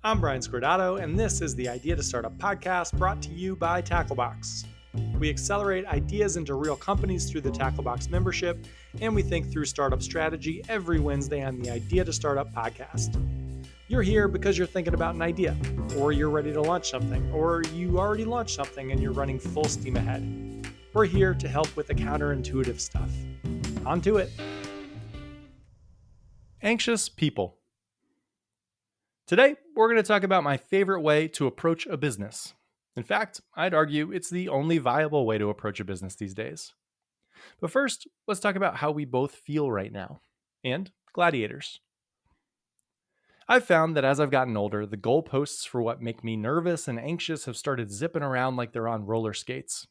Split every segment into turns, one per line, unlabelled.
I'm Brian Scordato, and this is the Idea to Startup podcast brought to you by Tacklebox. We accelerate ideas into real companies through the Tacklebox membership, and we think through startup strategy every Wednesday on the Idea to Startup podcast. You're here because you're thinking about an idea, or you're ready to launch something, or you already launched something and you're running full steam ahead. We're here to help with the counterintuitive stuff. On to it. Anxious people. Today, we're going to talk about my favorite way to approach a business. In fact, I'd argue it's the only viable way to approach a business these days. But first, let's talk about how we both feel right now, and gladiators. I've found that as I've gotten older, the goalposts for what make me nervous and anxious have started zipping around like they're on roller skates.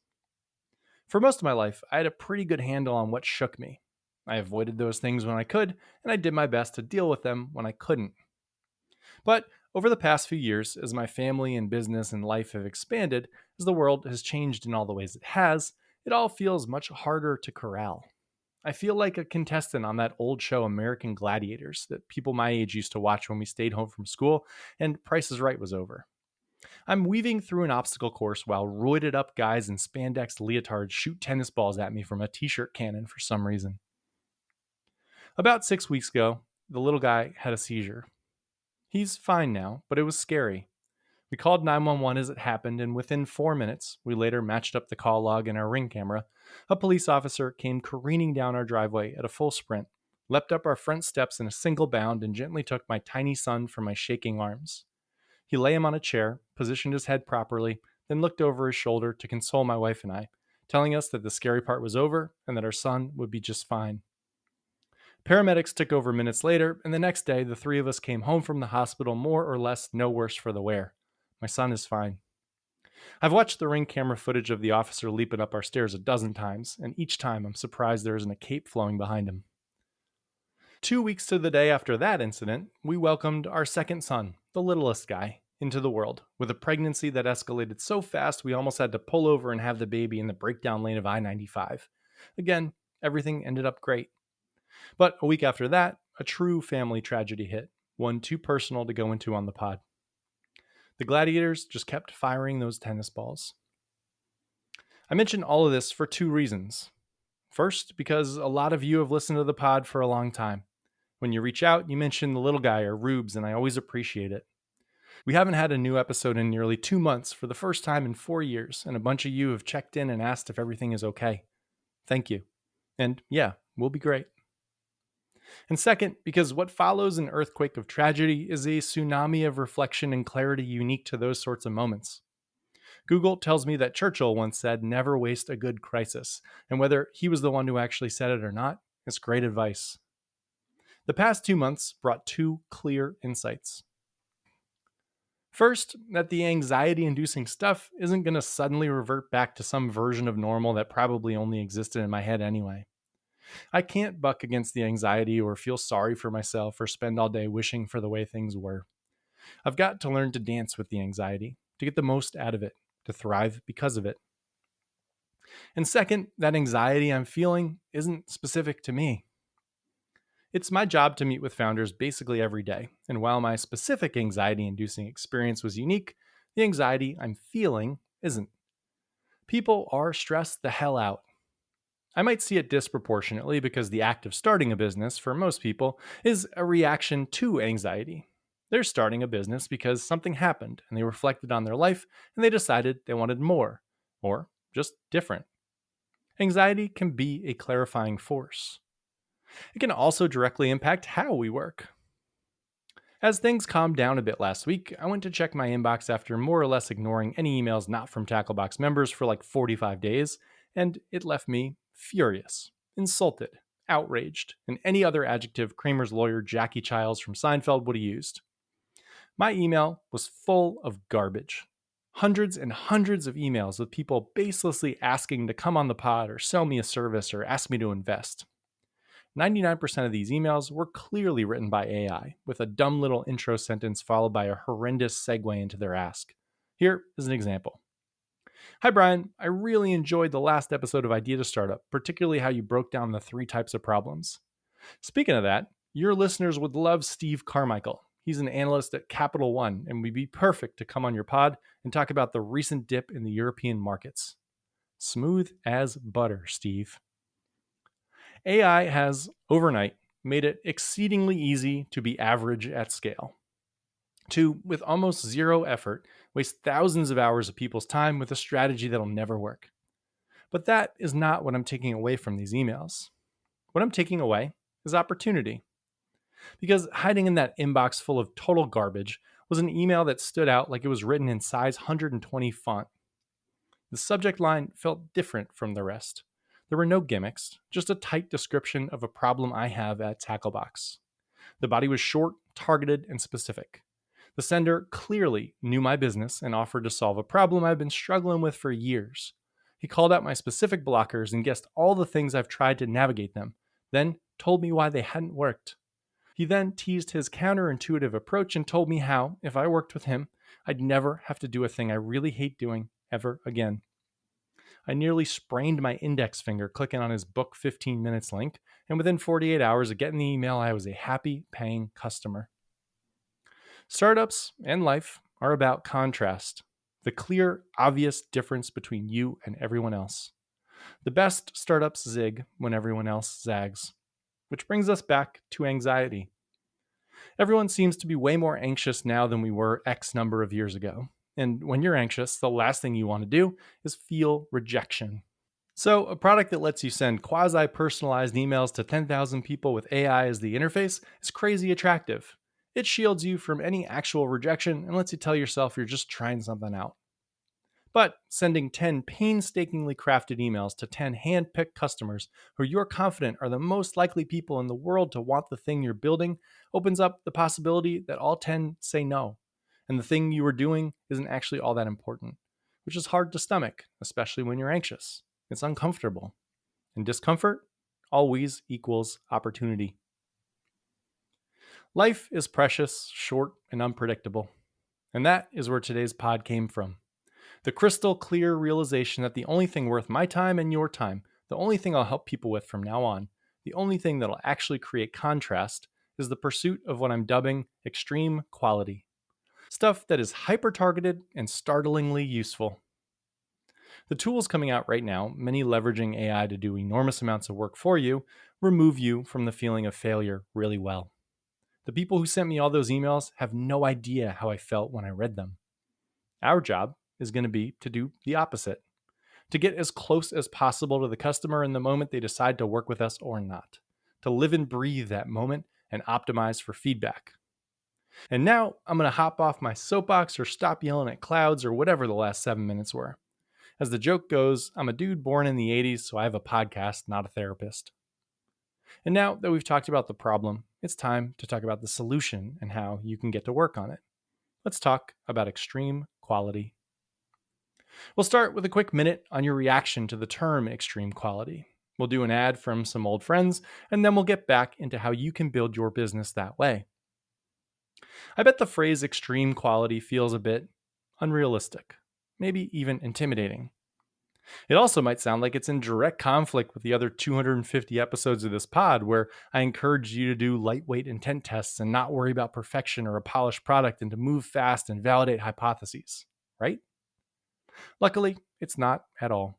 For most of my life, I had a pretty good handle on what shook me. I avoided those things when I could, and I did my best to deal with them when I couldn't. But over the past few years, as my family and business and life have expanded, as the world has changed in all the ways it has, it all feels much harder to corral. I feel like a contestant on that old show American Gladiators that people my age used to watch when we stayed home from school and Price is Right was over. I'm weaving through an obstacle course while roided up guys in spandex leotards shoot tennis balls at me from a t-shirt cannon for some reason. About 6 weeks ago, the little guy had a seizure. He's fine now, but it was scary. We called 911 as it happened, and within 4 minutes, we later matched up the call log and our Ring camera, a police officer came careening down our driveway at a full sprint, leapt up our front steps in a single bound, and gently took my tiny son from my shaking arms. He lay him on a chair, positioned his head properly, then looked over his shoulder to console my wife and I, telling us that the scary part was over and that our son would be just fine. Paramedics took over minutes later, and the next day, the three of us came home from the hospital more or less no worse for the wear. My son is fine. I've watched the Ring camera footage of the officer leaping up our stairs a dozen times, and each time I'm surprised there isn't a cape flowing behind him. 2 weeks to the day after that incident, we welcomed our second son, the littlest guy, into the world, with a pregnancy that escalated so fast we almost had to pull over and have the baby in the breakdown lane of I-95. Again, everything ended up great. But a week after that, a true family tragedy hit, one too personal to go into on the pod. The Gladiators just kept firing those tennis balls. I mention all of this for two reasons. First, because a lot of you have listened to the pod for a long time. When you reach out, you mention the little guy or Rubes, and I always appreciate it. We haven't had a new episode in nearly 2 months for the first time in 4 years, and a bunch of you have checked in and asked if everything is okay. Thank you. And yeah, we'll be great. And second, because what follows an earthquake of tragedy is a tsunami of reflection and clarity unique to those sorts of moments. Google tells me that Churchill once said, "Never waste a good crisis," and whether he was the one who actually said it or not, it's great advice. The past 2 months brought two clear insights. First, that the anxiety-inducing stuff isn't going to suddenly revert back to some version of normal that probably only existed in my head anyway. I can't buck against the anxiety or feel sorry for myself or spend all day wishing for the way things were. I've got to learn to dance with the anxiety, to get the most out of it, to thrive because of it. And second, that anxiety I'm feeling isn't specific to me. It's my job to meet with founders basically every day, and while my specific anxiety-inducing experience was unique, the anxiety I'm feeling isn't. People are stressed the hell out. I might see it disproportionately because the act of starting a business, for most people, is a reaction to anxiety. They're starting a business because something happened and they reflected on their life and they decided they wanted more, or just different. Anxiety can be a clarifying force. It can also directly impact how we work. As things calmed down a bit last week, I went to check my inbox after more or less ignoring any emails not from Tacklebox members for like 45 days, and it left me furious, insulted, outraged, and any other adjective Kramer's lawyer Jackie Childs from Seinfeld would have used. My email was full of garbage. Hundreds and hundreds of emails with people baselessly asking to come on the pod or sell me a service or ask me to invest. 99% of these emails were clearly written by AI, with a dumb little intro sentence followed by a horrendous segue into their ask. Here is an example. Hi, Brian. I really enjoyed the last episode of Idea to Startup, particularly how you broke down the 3 types of problems. Speaking of that, your listeners would love Steve Carmichael. He's an analyst at Capital One and would be perfect to come on your pod and talk about the recent dip in the European markets. Smooth as butter, Steve. AI has, overnight, made it exceedingly easy to be average at scale. To, with almost zero effort, waste thousands of hours of people's time with a strategy that'll never work. But that is not what I'm taking away from these emails. What I'm taking away is opportunity. Because hiding in that inbox full of total garbage was an email that stood out like it was written in size 120 font. The subject line felt different from the rest. There were no gimmicks, just a tight description of a problem I have at Tacklebox. The body was short, targeted, and specific. The sender clearly knew my business and offered to solve a problem I've been struggling with for years. He called out my specific blockers and guessed all the things I've tried to navigate them, then told me why they hadn't worked. He then teased his counterintuitive approach and told me how, if I worked with him, I'd never have to do a thing I really hate doing ever again. I nearly sprained my index finger clicking on his book 15 minutes link, and within 48 hours of getting the email, I was a happy paying customer. Startups and life are about contrast, the clear, obvious difference between you and everyone else. The best startups zig when everyone else zags. Which brings us back to anxiety. Everyone seems to be way more anxious now than we were X number of years ago. And when you're anxious, the last thing you want to do is feel rejection. So, a product that lets you send quasi-personalized emails to 10,000 people with AI as the interface is crazy attractive. It shields you from any actual rejection and lets you tell yourself you're just trying something out. But sending 10 painstakingly crafted emails to 10 hand-picked customers who you're confident are the most likely people in the world to want the thing you're building opens up the possibility that all 10 say no, and the thing you are doing isn't actually all that important, which is hard to stomach, especially when you're anxious. It's uncomfortable. And discomfort always equals opportunity. Life is precious, short, and unpredictable. And that is where today's pod came from. The crystal clear realization that the only thing worth my time and your time, the only thing I'll help people with from now on, the only thing that'll actually create contrast is the pursuit of what I'm dubbing extreme quality. Stuff that is hyper-targeted and startlingly useful. The tools coming out right now, many leveraging AI to do enormous amounts of work for you, remove you from the feeling of failure really well. The people who sent me all those emails have no idea how I felt when I read them. Our job is going to be to do the opposite, to get as close as possible to the customer in the moment they decide to work with us or not, to live and breathe that moment and optimize for feedback. And now I'm going to hop off my soapbox or stop yelling at clouds or whatever the last 7 minutes were. As the joke goes, I'm a dude born in the 80s, so I have a podcast, not a therapist. And now that we've talked about the problem, it's time to talk about the solution and how you can get to work on it. Let's talk about extreme quality. We'll start with a quick minute on your reaction to the term extreme quality. We'll do an ad from some old friends, and then we'll get back into how you can build your business that way. I bet the phrase extreme quality feels a bit unrealistic, maybe even intimidating. It also might sound like it's in direct conflict with the other 250 episodes of this pod where I encourage you to do lightweight intent tests and not worry about perfection or a polished product and to move fast and validate hypotheses, right? Luckily, it's not at all.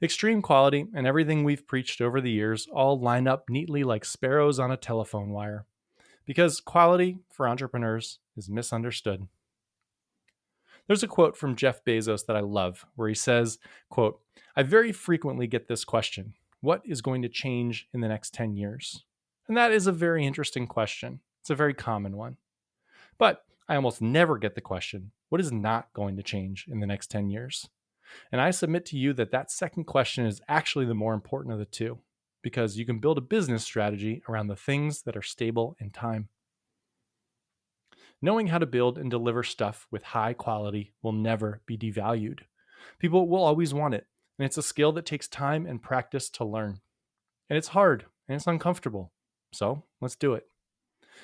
Extreme quality and everything we've preached over the years all line up neatly like sparrows on a telephone wire. Because quality for entrepreneurs is misunderstood. There's a quote from Jeff Bezos that I love where he says, quote, "I very frequently get this question, what is going to change in the next 10 years? And that is a very interesting question. It's a very common one. But I almost never get the question, what is not going to change in the next 10 years? And I submit to you that that second question is actually the more important of the two, because you can build a business strategy around the things that are stable in time. Knowing how to build and deliver stuff with high quality will never be devalued. People will always want it, and it's a skill that takes time and practice to learn. And it's hard, and it's uncomfortable. So let's do it.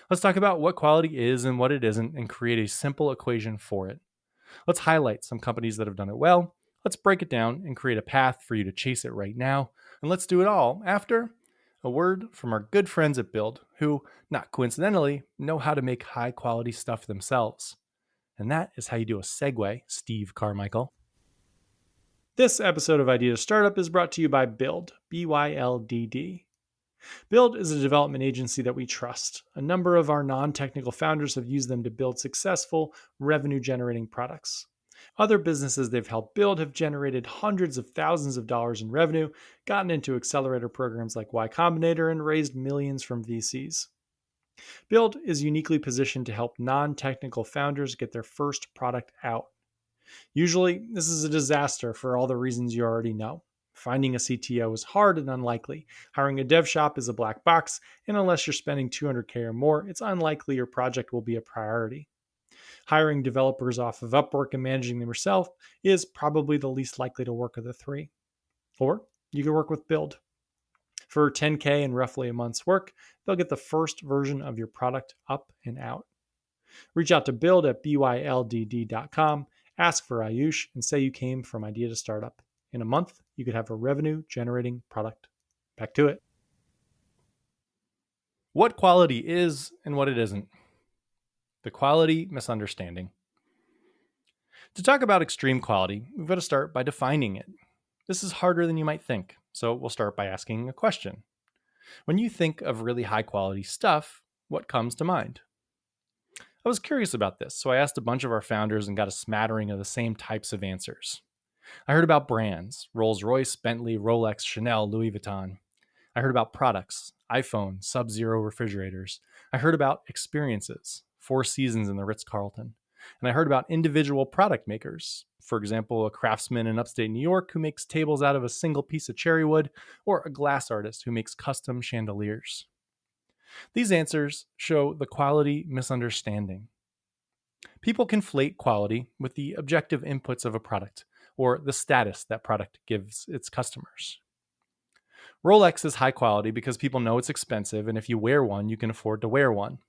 Let's talk about what quality is and what it isn't and create a simple equation for it. Let's highlight some companies that have done it well. Let's break it down and create a path for you to chase it right now. And let's do it all after a word from our good friends at Byldd, who, not coincidentally, know how to make high quality stuff themselves. And that is how you do a segue, Steve Carmichael. This episode of Idea to Startup is brought to you by Byldd, Byldd. Byldd is a development agency that we trust. A number of our non-technical founders have used them to build successful, revenue-generating products. Other businesses they've helped build have generated hundreds of thousands of dollars in revenue, gotten into accelerator programs like Y Combinator, and raised millions from VCs. Byldd is uniquely positioned to help non-technical founders get their first product out. Usually, this is a disaster for all the reasons you already know. Finding a CTO is hard and unlikely. Hiring a dev shop is a black box, and unless you're spending $200K or more, it's unlikely your project will be a priority. Hiring developers off of Upwork and managing them yourself is probably the least likely to work of the three. Or you can work with Byldd. For $10K and roughly a month's work, they'll get the first version of your product up and out. Reach out to Byldd at byldd.com, ask for Ayush, and say you came from Idea to Startup. In a month, you could have a revenue-generating product. Back to it. What quality is and what it isn't. The quality misunderstanding. To talk about extreme quality, we've got to start by defining it. This is harder than you might think, so we'll start by asking a question. When you think of really high-quality stuff, what comes to mind? I was curious about this, so I asked a bunch of our founders and got a smattering of the same types of answers. I heard about brands, Rolls-Royce, Bentley, Rolex, Chanel, Louis Vuitton. I heard about products, iPhone, Sub-Zero refrigerators. I heard about experiences, Four Seasons and the Ritz-Carlton. And I heard about individual product makers. For example, a craftsman in upstate New York who makes tables out of a single piece of cherry wood, or a glass artist who makes custom chandeliers. These answers show the quality misunderstanding. People conflate quality with the objective inputs of a product, or the status that product gives its customers. Rolex is high quality because people know it's expensive, and if you wear one, you can afford to wear one.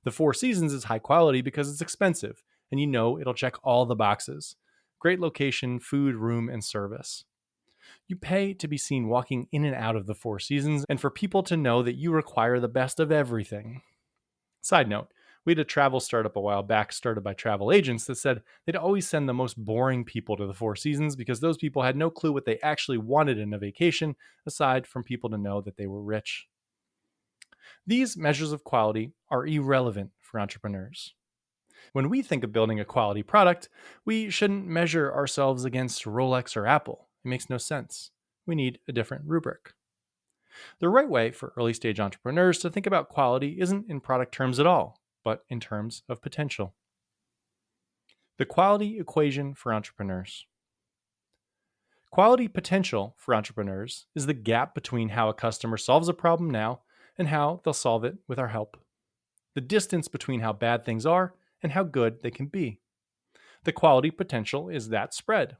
The Four Seasons is high quality because it's expensive, and you know it'll check all the boxes. Great location, food, room, and service. You pay to be seen walking in and out of the Four Seasons, and for people to know that you require the best of everything. Side note, we had a travel startup a while back started by travel agents that said they'd always send the most boring people to the Four Seasons because those people had no clue what they actually wanted in a vacation, aside from people to know that they were rich. These measures of quality are irrelevant for entrepreneurs. When we think of building a quality product, we shouldn't measure ourselves against Rolex or Apple. It makes no sense. We need a different rubric. The right way for early stage entrepreneurs to think about quality isn't in product terms at all, but in terms of potential. The quality equation for entrepreneurs. Quality potential for entrepreneurs is the gap between how a customer solves a problem now and how they'll solve it with our help. The distance between how bad things are and how good they can be. The quality potential is that spread.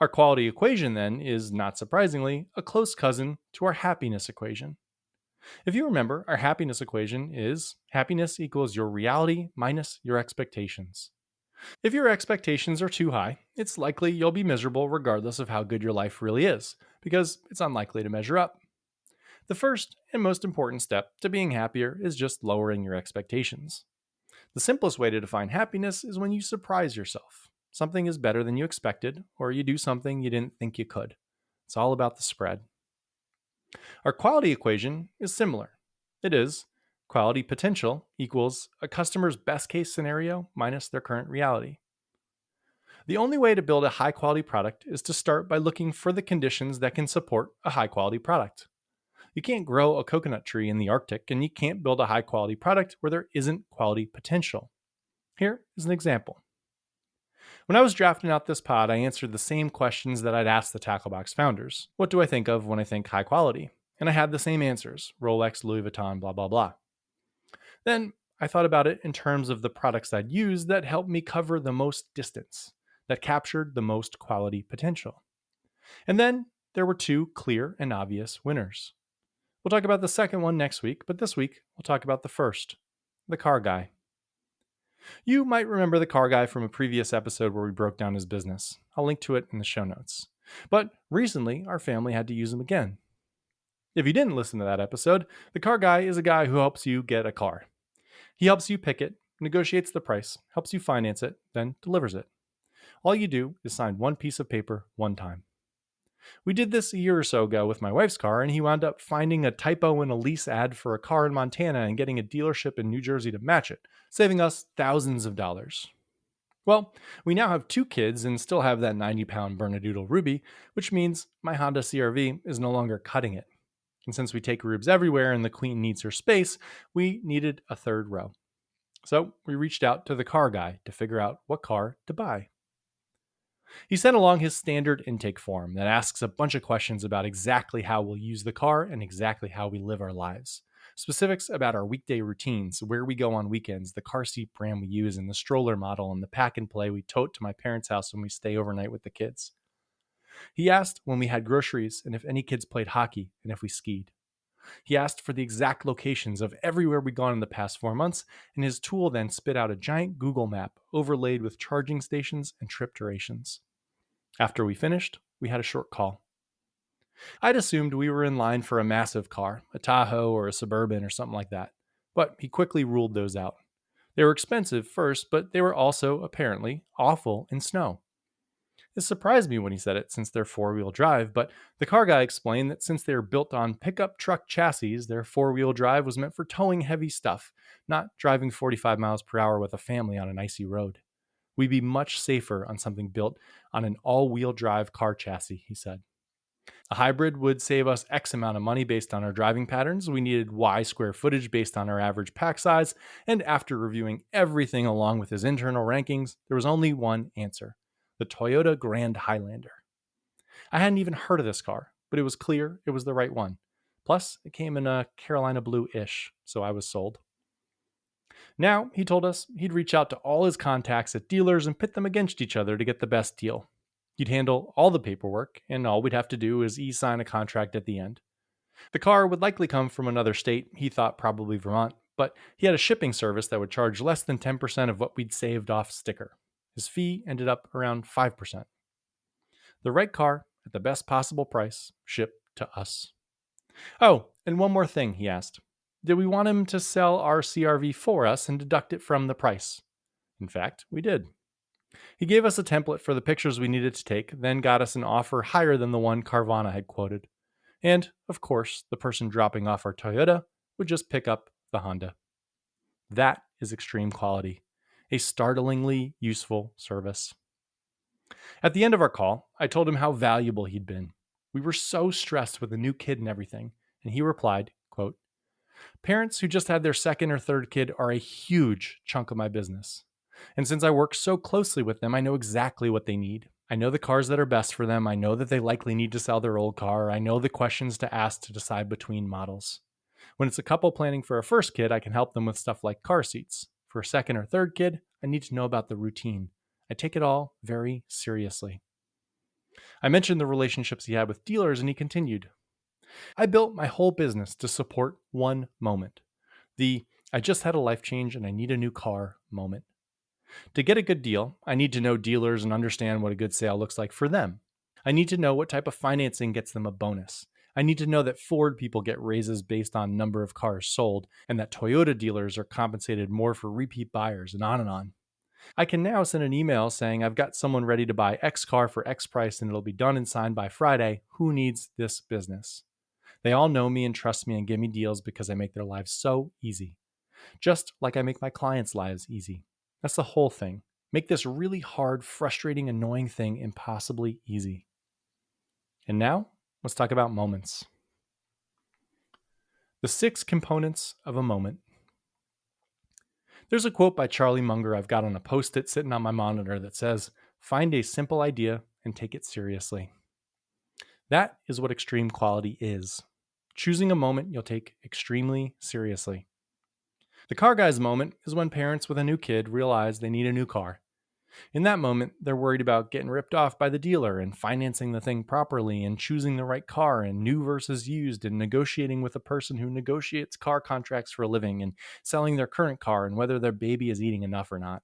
Our quality equation, then, is, not surprisingly, a close cousin to our happiness equation. If you remember, our happiness equation is happiness equals your reality minus your expectations. If your expectations are too high, it's likely you'll be miserable regardless of how good your life really is, because it's unlikely to measure up. The first and most important step to being happier is just lowering your expectations. The simplest way to define happiness is when you surprise yourself. Something is better than you expected, or you do something you didn't think you could. It's all about the spread. Our quality equation is similar. It is quality potential equals a customer's best case scenario minus their current reality. The only way to build a high quality product is to start by looking for the conditions that can support a high quality product. You can't grow a coconut tree in the Arctic, and you can't build a high quality product where there isn't quality potential. Here is an example. When I was drafting out this pod, I answered the same questions that I'd asked the Tacklebox founders. What do I think of when I think high quality? And I had the same answers, Rolex, Louis Vuitton, blah, blah, blah. Then I thought about it in terms of the products I'd use that helped me cover the most distance, that captured the most quality potential. And then there were two clear and obvious winners. We'll talk about the second one next week, but this week we'll talk about the first, the car guy. You might remember the car guy from a previous episode where we broke down his business. I'll link to it in the show notes. But recently, our family had to use him again. If you didn't listen to that episode, the car guy is a guy who helps you get a car. He helps you pick it, negotiates the price, helps you finance it, then delivers it. All you do is sign one piece of paper one time. We did this a year or so ago with my wife's car, and he wound up finding a typo in a lease ad for a car in Montana and getting a dealership in New Jersey to match it, saving us thousands of dollars. Well, we now have 2 kids and still have that 90-pound Bernedoodle Ruby, which means my Honda CRV is no longer cutting it. And since we take Rubes everywhere and the Queen needs her space, we needed a third row. So we reached out to the car guy to figure out what car to buy. He sent along his standard intake form that asks a bunch of questions about exactly how we'll use the car and exactly how we live our lives. Specifics about our weekday routines, where we go on weekends, the car seat brand we use, and the stroller model, and the pack and play we tote to my parents' house when we stay overnight with the kids. He asked when we had groceries and if any kids played hockey and if we skied. He asked for the exact locations of everywhere we'd gone in the past 4 months, and his tool then spit out a giant Google map overlaid with charging stations and trip durations. After we finished, we had a short call. I'd assumed we were in line for a massive car, a Tahoe or a Suburban or something like that, but he quickly ruled those out. They were expensive first, but they were also, apparently, awful in snow. It surprised me when he said it, since they're four-wheel drive, but the car guy explained that since they are built on pickup truck chassis, their four-wheel drive was meant for towing heavy stuff, not driving 45 miles per hour with a family on an icy road. We'd be much safer on something built on an all-wheel drive car chassis, he said. A hybrid would save us X amount of money based on our driving patterns. We needed Y square footage based on our average pack size, and after reviewing everything along with his internal rankings, there was only one answer: the Toyota Grand Highlander. I hadn't even heard of this car, but it was clear it was the right one. Plus, it came in a Carolina blue-ish, so I was sold. Now, he told us he'd reach out to all his contacts at dealers and pit them against each other to get the best deal. He'd handle all the paperwork, and all we'd have to do is e-sign a contract at the end. The car would likely come from another state, he thought probably Vermont, but he had a shipping service that would charge less than 10% of what we'd saved off sticker. His fee ended up around 5%. The right car at the best possible price, shipped to us. Oh, and one more thing, he asked. Did we want him to sell our CRV for us and deduct it from the price? In fact, we did. He gave us a template for the pictures we needed to take, then got us an offer higher than the one Carvana had quoted. And, of course, the person dropping off our Toyota would just pick up the Honda. That is extreme quality, a startlingly useful service. At the end of our call, I told him how valuable he'd been. We were so stressed with a new kid and everything, and he replied, quote, "Parents who just had their second or third kid are a huge chunk of my business. And since I work so closely with them, I know exactly what they need. I know the cars that are best for them. I know that they likely need to sell their old car. I know the questions to ask to decide between models. When it's a couple planning for a first kid, I can help them with stuff like car seats. For a second or third kid, I need to know about the routine. I take it all very seriously." I mentioned the relationships he had with dealers, and he continued, "I built my whole business to support one moment. The I just had a life change and I need a new car moment. To get a good deal, I need to know dealers and understand what a good sale looks like for them. I need to know what type of financing gets them a bonus. I need to know that Ford people get raises based on number of cars sold, and that Toyota dealers are compensated more for repeat buyers, and on and on. I can now send an email saying I've got someone ready to buy X car for X price and it'll be done and signed by Friday. Who needs this business? They all know me and trust me and give me deals because I make their lives so easy. Just like I make my clients' lives easy. That's the whole thing. Make this really hard, frustrating, annoying thing impossibly easy." And now, let's talk about moments. The 6 components of a moment. There's a quote by Charlie Munger I've got on a post-it sitting on my monitor that says, "Find a simple idea and take it seriously." That is what extreme quality is. Choosing a moment you'll take extremely seriously. The car guy's moment is when parents with a new kid realize they need a new car. In that moment, they're worried about getting ripped off by the dealer and financing the thing properly and choosing the right car and new versus used and negotiating with a person who negotiates car contracts for a living and selling their current car and whether their baby is eating enough or not.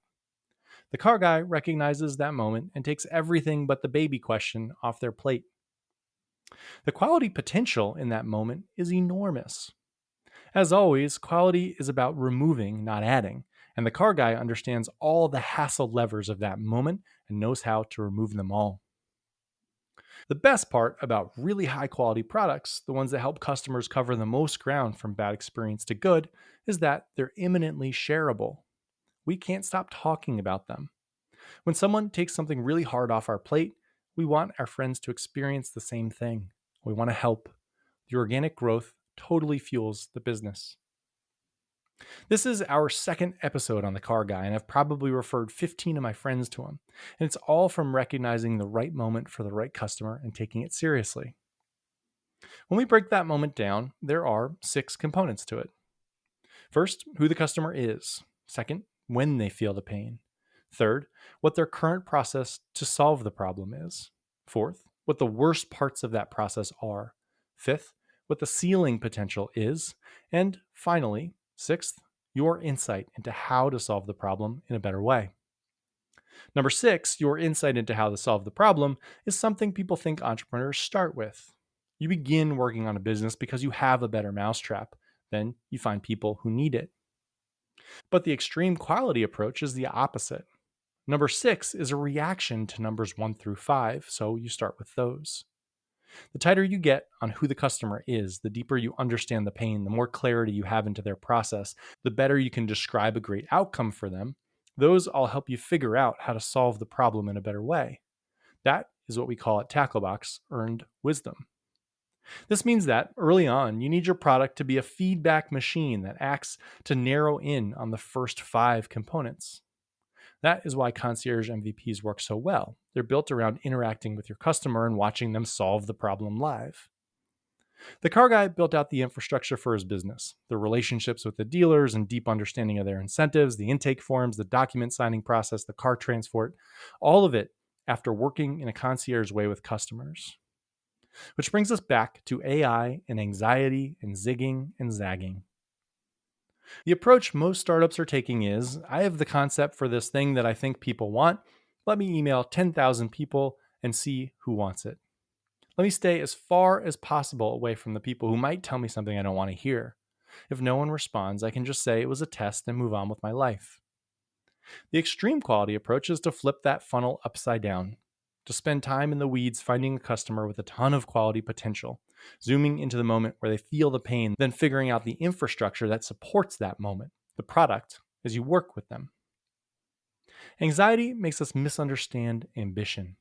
The car guy recognizes that moment and takes everything but the baby question off their plate. The quality potential in that moment is enormous. As always, quality is about removing, not adding, and the car guy understands all the hassle levers of that moment and knows how to remove them all. The best part about really high quality products, the ones that help customers cover the most ground from bad experience to good, is that they're imminently shareable. We can't stop talking about them. When someone takes something really hard off our plate, we want our friends to experience the same thing. We want to help. The organic growth totally fuels the business. This is our second episode on the car guy, and I've probably referred 15 of my friends to him. And it's all from recognizing the right moment for the right customer and taking it seriously. When we break that moment down, there are 6 components to it. First, who the customer is. Second, when they feel the pain. Third, what their current process to solve the problem is. Fourth, what the worst parts of that process are. Fifth, what the ceiling potential is. And finally, sixth, your insight into how to solve the problem in a better way. Number 6, your insight into how to solve the problem is something people think entrepreneurs start with. You begin working on a business because you have a better mousetrap. Then you find people who need it. But the extreme quality approach is the opposite. Number 6 is a reaction to numbers 1 through 5, so you start with those. The tighter you get on who the customer is, the deeper you understand the pain, the more clarity you have into their process, the better you can describe a great outcome for them. Those all help you figure out how to solve the problem in a better way. That is what we call at Tacklebox earned wisdom. This means that early on, you need your product to be a feedback machine that acts to narrow in on the first 5 components. That is why concierge MVPs work so well. They're built around interacting with your customer and watching them solve the problem live. The car guy built out the infrastructure for his business, the relationships with the dealers and deep understanding of their incentives, the intake forms, the document signing process, the car transport, all of it after working in a concierge way with customers. Which brings us back to AI and anxiety and zigging and zagging. The approach most startups are taking is, I have the concept for this thing that I think people want. Let me email 10,000 people and see who wants it. Let me stay as far as possible away from the people who might tell me something I don't want to hear. If no one responds, I can just say it was a test and move on with my life. The extreme quality approach is to flip that funnel upside down, to spend time in the weeds finding a customer with a ton of quality potential, zooming into the moment where they feel the pain, then figuring out the infrastructure that supports that moment, the product, as you work with them. Anxiety makes us misunderstand ambition.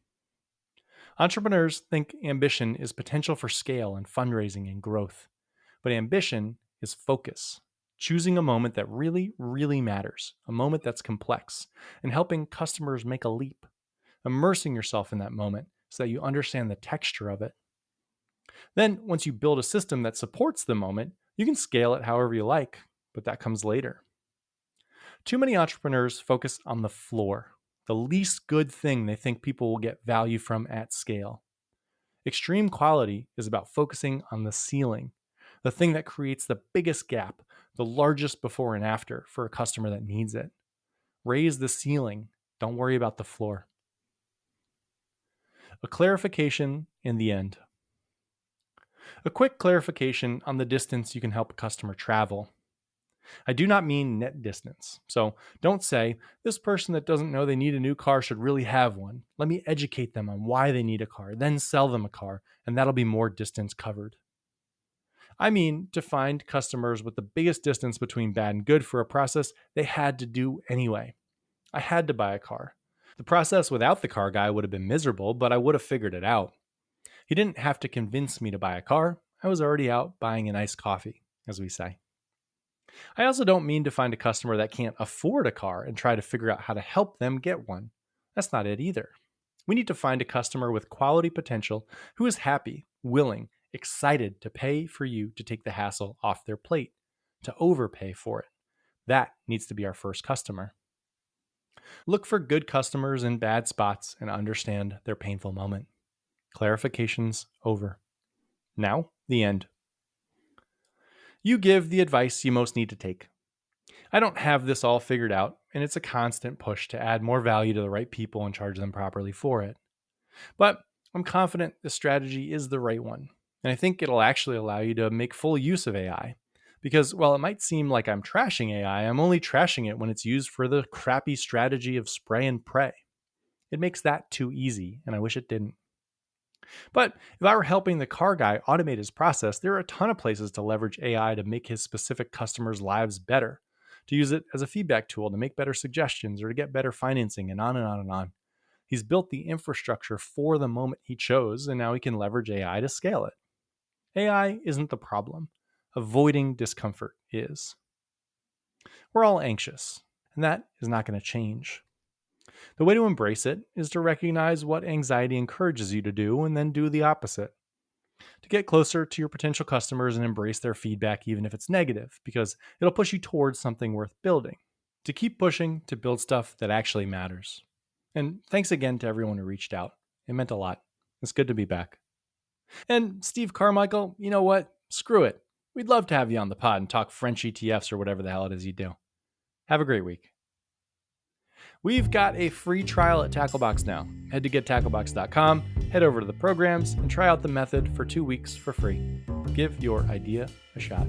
Entrepreneurs think ambition is potential for scale and fundraising and growth, but ambition is focus. Choosing a moment that really, really matters, a moment that's complex, and helping customers make a leap. Immersing yourself in that moment so that you understand the texture of it. Then, once you build a system that supports the moment, you can scale it however you like, but that comes later. Too many entrepreneurs focus on the floor, the least good thing they think people will get value from at scale. Extreme quality is about focusing on the ceiling, the thing that creates the biggest gap, the largest before and after for a customer that needs it. Raise the ceiling. Don't worry about the floor. A clarification in the end. A quick clarification on the distance you can help a customer travel. I do not mean net distance. So don't say, this person that doesn't know they need a new car should really have one. Let me educate them on why they need a car, then sell them a car, and that'll be more distance covered. I mean to find customers with the biggest distance between bad and good for a process they had to do anyway. I had to buy a car. The process without the car guy would have been miserable, but I would have figured it out. He didn't have to convince me to buy a car. I was already out buying an iced coffee, as we say. I also don't mean to find a customer that can't afford a car and try to figure out how to help them get one. That's not it either. We need to find a customer with quality potential who is happy, willing, excited to pay for you to take the hassle off their plate, to overpay for it. That needs to be our first customer. Look for good customers in bad spots and understand their painful moment. Clarifications over. Now, the end. You give the advice you most need to take. I don't have this all figured out, and it's a constant push to add more value to the right people and charge them properly for it. But I'm confident this strategy is the right one, and I think it'll actually allow you to make full use of AI. Because while it might seem like I'm trashing AI, I'm only trashing it when it's used for the crappy strategy of spray and pray. It makes that too easy, and I wish it didn't. But if I were helping the car guy automate his process, there are a ton of places to leverage AI to make his specific customers' lives better, to use it as a feedback tool to make better suggestions or to get better financing, and on and on and on. He's built the infrastructure for the moment he chose, and now he can leverage AI to scale it. AI isn't the problem. Avoiding discomfort is. We're all anxious, and that is not going to change. The way to embrace it is to recognize what anxiety encourages you to do and then do the opposite. To get closer to your potential customers and embrace their feedback, even if it's negative, because it'll push you towards something worth building. To keep pushing to build stuff that actually matters. And thanks again to everyone who reached out. It meant a lot. It's good to be back. And Steve Carmichael, you know what? Screw it. We'd love to have you on the pod and talk French ETFs or whatever the hell it is you do. Have a great week. We've got a free trial at Tacklebox now. Head to gettacklebox.com, head over to the programs, and try out the method for 2 weeks for free. Give your idea a shot.